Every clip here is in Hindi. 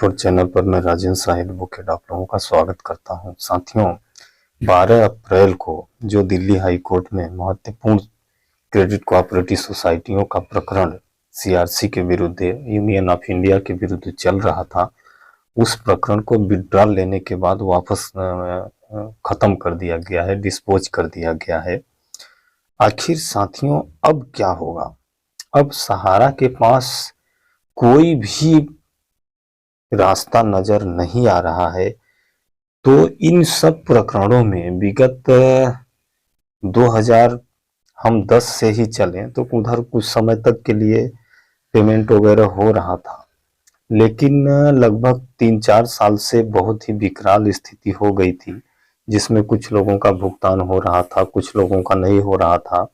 छोट चैनल पर मैं राजेंद्र साहिल बुकेट आप लोगों का स्वागत करता हूं। साथियों, 12 अप्रैल को जो दिल्ली हाई कोर्ट में महत्वपूर्ण क्रेडिट कोऑपरेटिव सोसाइटियों का प्रकरण सीआरसी के विरुद्ध, यूनियन ऑफ इंडिया के विरुद्ध चल रहा था, उस प्रकरण को विड्रॉल लेने के बाद वापस खत्म कर दिया गया है, डिस्पोज कर दिया गया है। आखिर साथियों अब क्या होगा? अब सहारा के पास कोई भी रास्ता नजर नहीं आ रहा है। तो इन सब प्रकरणों में विगत 2010 से ही चलें तो उधर कुछ समय तक के लिए पेमेंट वगैरह हो रहा था, लेकिन लगभग 3-4 साल से बहुत ही विकराल स्थिति हो गई थी, जिसमें कुछ लोगों का भुगतान हो रहा था, कुछ लोगों का नहीं हो रहा था।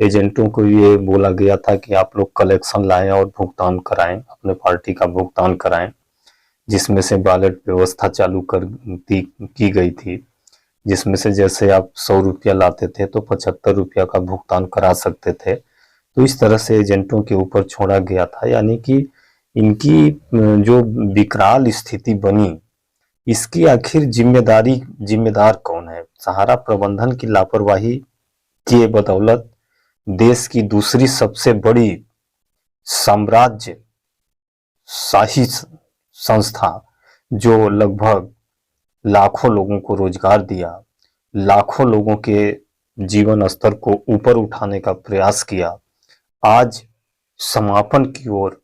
एजेंटों को ये बोला गया था कि आप लोग कलेक्शन लाएं और भुगतान कराएं, अपने पार्टी का भुगतान कराएं, जिसमें से बैलेट व्यवस्था चालू की गई थी, जिसमें से जैसे आप 100 रुपया लाते थे तो 75 रुपया का भुगतान करा सकते थे। तो इस तरह से एजेंटों के ऊपर छोड़ा गया था, यानी कि इनकी जो विकराल स्थिति बनी, इसकी आखिर जिम्मेदार कौन है? सहारा प्रबंधन की लापरवाही के बदौलत देश की दूसरी सबसे बड़ी साम्राज्य शाही संस्था, जो लगभग लाखों लोगों को रोजगार दिया, लाखों लोगों के जीवन स्तर को ऊपर उठाने का प्रयास किया, आज समापन की ओर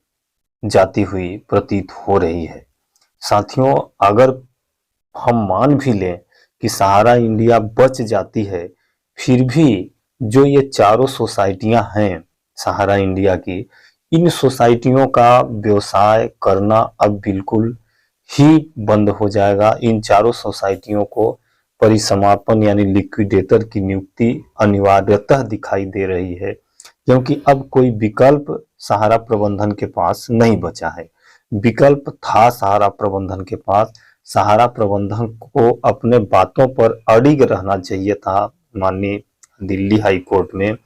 जाती हुई प्रतीत हो रही है। साथियों, अगर हम मान भी लें कि सहारा इंडिया बच जाती है, फिर भी जो ये चारों सोसाइटियां हैं सहारा इंडिया की, इन सोसाइटियों का व्यवसाय करना अब बिल्कुल ही बंद हो जाएगा। इन चारों सोसाइटियों को परिसमापन यानी लिक्विडेटर की नियुक्ति अनिवार्यतः दिखाई दे रही है, क्योंकि अब कोई विकल्प सहारा प्रबंधन के पास नहीं बचा है। विकल्प था सहारा प्रबंधन के पास। सहारा प्रबंधन को अपने बातों पर अडिग रहना चाहिए था माननीय दिल्ली हाई कोर्ट में,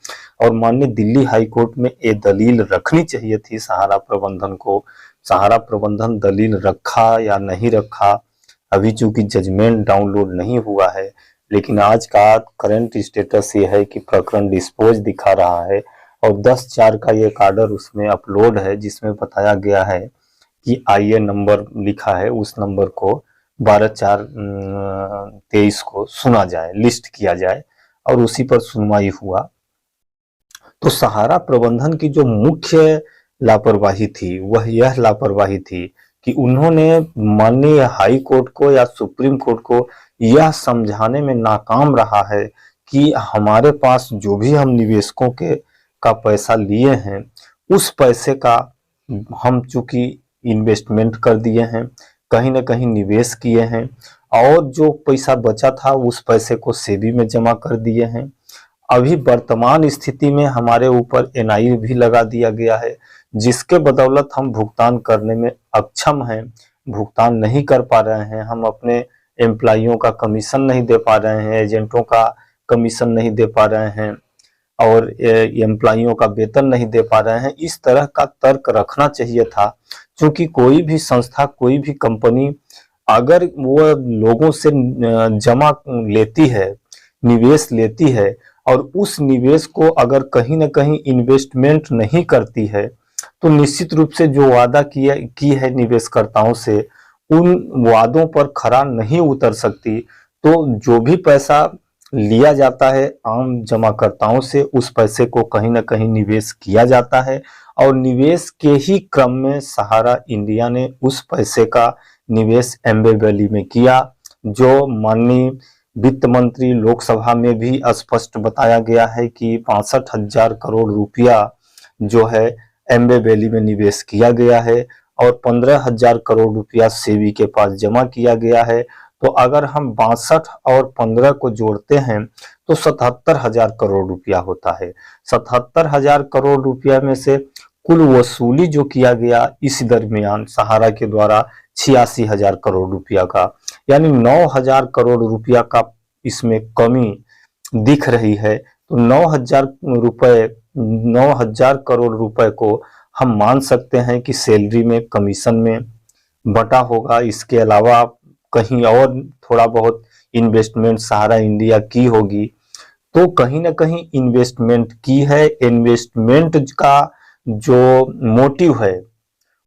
और माननीय दिल्ली हाई कोर्ट में ये दलील रखनी चाहिए थी सहारा प्रबंधन को। सहारा प्रबंधन दलील रखा या नहीं रखा, अभी चूंकि जजमेंट डाउनलोड नहीं हुआ है, लेकिन आज का करंट स्टेटस ये है कि प्रकरण डिस्पोज दिखा रहा है और 10/4 का एक आर्डर उसमें अपलोड है, जिसमें बताया गया है कि आईए नंबर लिखा है, उस नंबर को 12/4/23 को सुना जाए, लिस्ट किया जाए, और उसी पर सुनवाई हुआ। तो सहारा प्रबंधन की जो मुख्य लापरवाही थी वह यह लापरवाही थी कि उन्होंने माननीय हाई कोर्ट को या सुप्रीम कोर्ट को यह समझाने में नाकाम रहा है कि हमारे पास जो भी हम निवेशकों का पैसा लिए हैं, उस पैसे का हम चूंकि इन्वेस्टमेंट कर दिए हैं, कहीं ना कहीं निवेश किए हैं, और जो पैसा बचा था उस पैसे को सेबी में जमा कर दिए हैं। अभी वर्तमान स्थिति में हमारे ऊपर एनआई भी लगा दिया गया है, जिसके बदौलत हम भुगतान करने में अक्षम हैं, भुगतान नहीं कर पा रहे हैं। हम अपने एम्प्लॉइयों का कमीशन नहीं दे पा रहे हैं, एजेंटों का कमीशन नहीं दे पा रहे हैं, और एम्प्लॉइयों का वेतन नहीं दे पा रहे हैं। इस तरह का तर्क रखना चाहिए था, क्योंकि कोई भी संस्था, कोई भी कंपनी अगर वो लोगों से जमा लेती है, निवेश लेती है, और उस निवेश को अगर कहीं ना कहीं इन्वेस्टमेंट नहीं करती है, तो निश्चित रूप से जो वादा की है निवेशकर्ताओं से, उन वादों पर खरा नहीं उतर सकती। तो जो भी पैसा लिया जाता है आम जमाकर्ताओं से, उस पैसे को कहीं ना कहीं निवेश किया जाता है, और निवेश के ही क्रम में सहारा इंडिया ने उस पैसे का निवेश एम्बे वैली में किया, जो माननीय वित्त मंत्री लोकसभा में भी स्पष्ट बताया गया है कि 65,000 करोड़ रुपया जो है एम्बे वैली में निवेश किया गया है, और 15,000 करोड़ रुपया सेबी के पास जमा किया गया है। तो अगर हम 62 और 15 को जोड़ते हैं तो 77,000 करोड़ रुपया होता है। 77,000 करोड़ रुपया में से कुल वसूली जो किया गया इस दरमियान सहारा के द्वारा 86,000 करोड़ रुपया का, यानी 9,000 करोड़ रुपया का इसमें कमी दिख रही है। तो 9,000 करोड़ रुपए को हम मान सकते हैं कि सैलरी में, कमीशन में बटा होगा। इसके अलावा कहीं और थोड़ा बहुत इन्वेस्टमेंट सहारा इंडिया की होगी, तो कहीं ना कहीं इन्वेस्टमेंट की है। इन्वेस्टमेंट का जो मोटिव है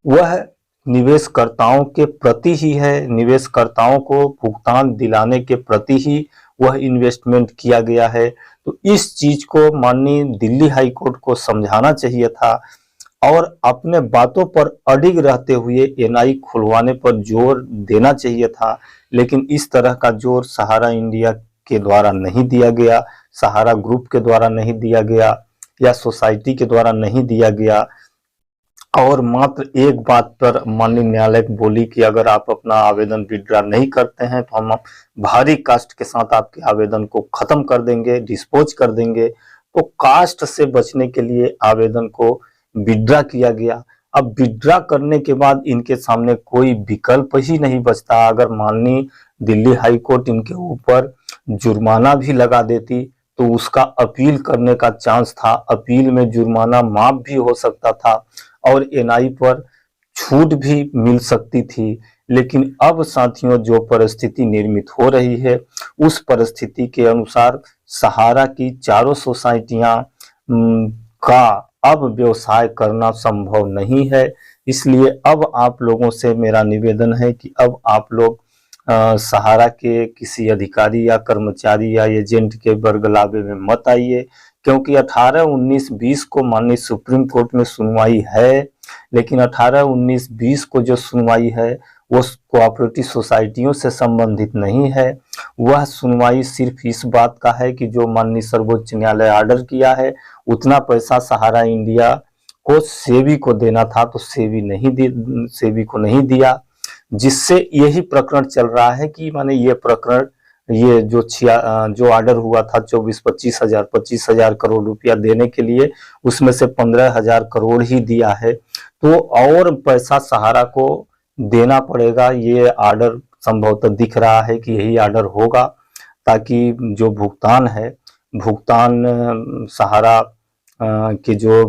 वह निवेशकर्ताओं के प्रति ही है, निवेशकर्ताओं को भुगतान दिलाने के प्रति ही वह इन्वेस्टमेंट किया गया है। तो इस चीज को माननीय दिल्ली हाई कोर्ट को समझाना चाहिए था और अपने बातों पर अडिग रहते हुए एनआई खुलवाने पर जोर देना चाहिए था। लेकिन इस तरह का जोर सहारा इंडिया के द्वारा नहीं दिया गया, सहारा ग्रुप के द्वारा नहीं दिया गया या सोसाइटी के द्वारा नहीं दिया गया। और मात्र एक बात पर माननीय न्यायालय बोली कि अगर आप अपना आवेदन विड्रॉ नहीं करते हैं तो हम भारी कास्ट के साथ आपके आवेदन को खत्म कर देंगे, डिस्पोज कर देंगे। तो कास्ट से बचने के लिए आवेदन को विड्रॉ किया गया। अब विड्रॉ करने के बाद इनके सामने कोई विकल्प ही नहीं बचता। अगर माननीय दिल्ली हाई कोर्ट इनके ऊपर जुर्माना भी लगा देती तो उसका अपील करने का चांस था, अपील में जुर्माना माफ भी हो सकता था और एनआई पर छूट भी मिल सकती थी। लेकिन अब साथियों जो परिस्थिति निर्मित हो रही है उस परिस्थिति के अनुसार सहारा की चारों सोसाइटियां का अब व्यवसाय करना संभव नहीं है। इसलिए अब आप लोगों से मेरा निवेदन है कि अब आप लोग सहारा के किसी अधिकारी या कर्मचारी या एजेंट के बरगलावे में मत आइए, क्योंकि 18, 19, 20 को माननीय सुप्रीम कोर्ट में सुनवाई है। लेकिन 18, 19, 20 को जो सुनवाई है वो कोऑपरेटिव सोसाइटियों से संबंधित नहीं है। वह सुनवाई सिर्फ इस बात का है कि जो माननीय सर्वोच्च न्यायालय ऑर्डर किया है उतना पैसा सहारा इंडिया को सेबी को देना था, तो सेबी को नहीं दिया, जिससे यही प्रकरण चल रहा है कि माने ये प्रकरण, ये जो ऑर्डर हुआ था 25 हजार करोड़ रुपया देने के लिए, उसमें से 15,000 करोड़ ही दिया है। तो और पैसा सहारा को देना पड़ेगा। ये ऑर्डर संभवतः दिख रहा है कि यही ऑर्डर होगा, ताकि जो भुगतान है, भुगतान सहारा के जो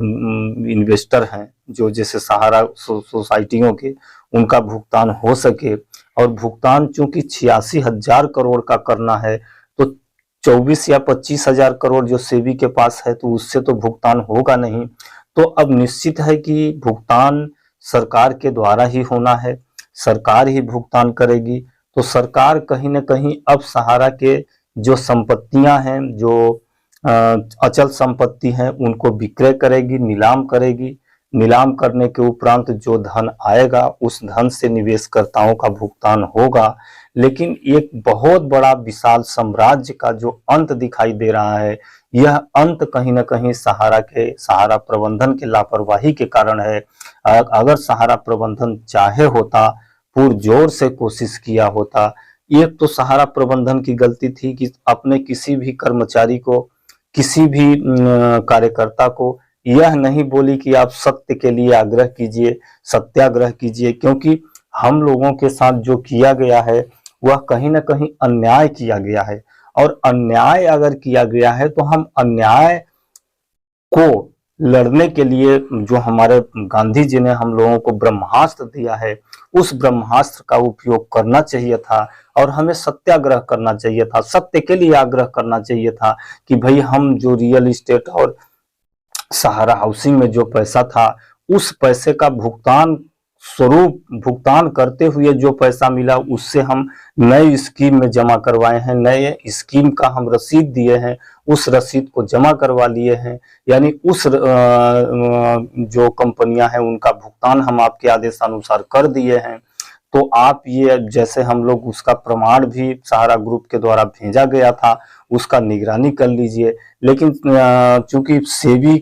इन्वेस्टर हैं, जो जैसे सहारा सोसाइटियों के, उनका भुगतान हो सके। और भुगतान चूंकि 86,000 करोड़ का करना है तो 24 या 25,000 करोड़ जो सेबी के पास है तो उससे तो भुगतान होगा नहीं। तो अब निश्चित है कि भुगतान सरकार के द्वारा ही होना है, सरकार ही भुगतान करेगी। तो सरकार कहीं ना कहीं अब सहारा के जो संपत्तियां हैं, जो अचल संपत्ति हैं, उनको विक्रय करेगी, नीलाम करेगी। नीलाम करने के उपरांत जो धन आएगा उस धन से निवेशकर्ताओं का भुगतान होगा। लेकिन एक बहुत बड़ा विशाल साम्राज्य का जो अंत दिखाई दे रहा है, यह अंत कहीं ना कहीं सहारा प्रबंधन के लापरवाही के कारण है। अगर सहारा प्रबंधन चाहे होता, पुरजोर से कोशिश किया होता। एक तो सहारा प्रबंधन की गलती थी कि अपने किसी भी कर्मचारी को, किसी भी कार्यकर्ता को यह नहीं बोली कि आप सत्य के लिए आग्रह कीजिए, सत्याग्रह कीजिए, क्योंकि हम लोगों के साथ जो किया गया है वह कहीं ना कहीं अन्याय किया गया है। और अन्याय अगर किया गया है तो हम अन्याय को लड़ने के लिए, जो हमारे गांधी जी ने हम लोगों को ब्रह्मास्त्र दिया है, उस ब्रह्मास्त्र का उपयोग करना चाहिए था और हमें सत्याग्रह करना चाहिए था, सत्य के लिए आग्रह करना चाहिए था कि भाई हम जो रियल इस्टेट और सहारा हाउसिंग में जो पैसा था उस पैसे का भुगतान स्वरूप, भुगतान करते हुए जो पैसा मिला उससे हम नई स्कीम में जमा करवाए हैं, नए स्कीम का हम रसीद दिए हैं, उस रसीद को जमा करवा लिए हैं। यानी उस जो कंपनियां हैं उनका भुगतान हम आपके आदेशानुसार कर दिए हैं। तो आप ये, जैसे हम लोग उसका प्रमाण भी सहारा ग्रुप के द्वारा भेजा गया था, उसका निगरानी कर लीजिए। लेकिन चूंकि सेबी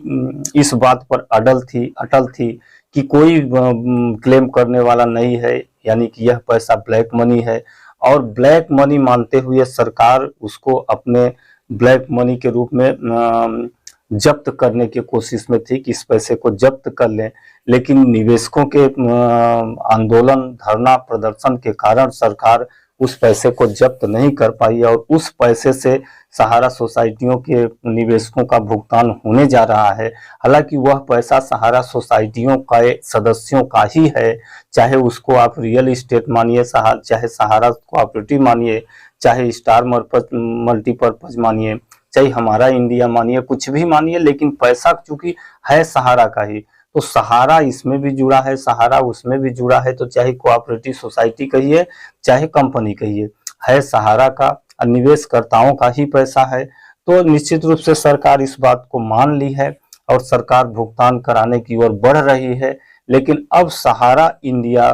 इस बात पर अटल थी कि कोई क्लेम करने वाला नहीं है, यानी कि यह पैसा ब्लैक मनी है, और ब्लैक मनी मानते हुए सरकार उसको अपने ब्लैक मनी के रूप में जब्त करने की कोशिश में थी कि इस पैसे को जब्त कर लें। लेकिन निवेशकों के आंदोलन, धरना प्रदर्शन के कारण सरकार उस पैसे को जब्त नहीं कर पाई और उस पैसे से सहारा सोसाइटियों के निवेशकों का भुगतान होने जा रहा है। हालांकि वह पैसा सहारा सोसाइटियों का सदस्यों का ही है, चाहे उसको आप रियल इस्टेट मानिए, चाहे सहारा कोऑपरेटिव मानिए, चाहे स्टार मल्टीपर्पज मानिए, चाहे हमारा इंडिया मानिए, कुछ भी मानिए, लेकिन पैसा चूंकि है सहारा का ही, तो सहारा इसमें भी जुड़ा है, सहारा उसमें भी जुड़ा है। तो चाहे कोऑपरेटिव सोसाइटी कहिए, चाहे कंपनी कहिए, है सहारा का, निवेशकर्ताओं का ही पैसा है। तो निश्चित रूप से सरकार इस बात को मान ली है और सरकार भुगतान कराने की ओर बढ़ रही है। लेकिन अब सहारा इंडिया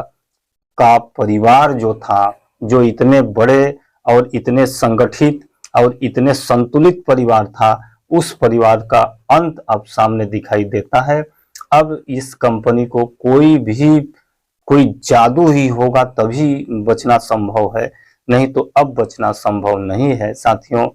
का परिवार जो था, जो इतने बड़े और इतने संगठित और इतने संतुलित परिवार था, उस परिवार का अंत अब सामने दिखाई देता है। अब इस कंपनी को कोई जादू ही होगा तभी बचना संभव है, नहीं तो अब बचना संभव नहीं है। साथियों,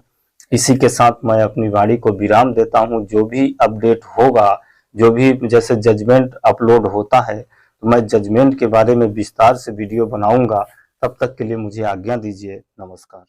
इसी के साथ मैं अपनी वाणी को विराम देता हूं। जो भी अपडेट होगा, जो भी जैसे जजमेंट अपलोड होता है, तो मैं जजमेंट के बारे में विस्तार से वीडियो बनाऊंगा। तब तक के लिए मुझे आज्ञा दीजिए। नमस्कार।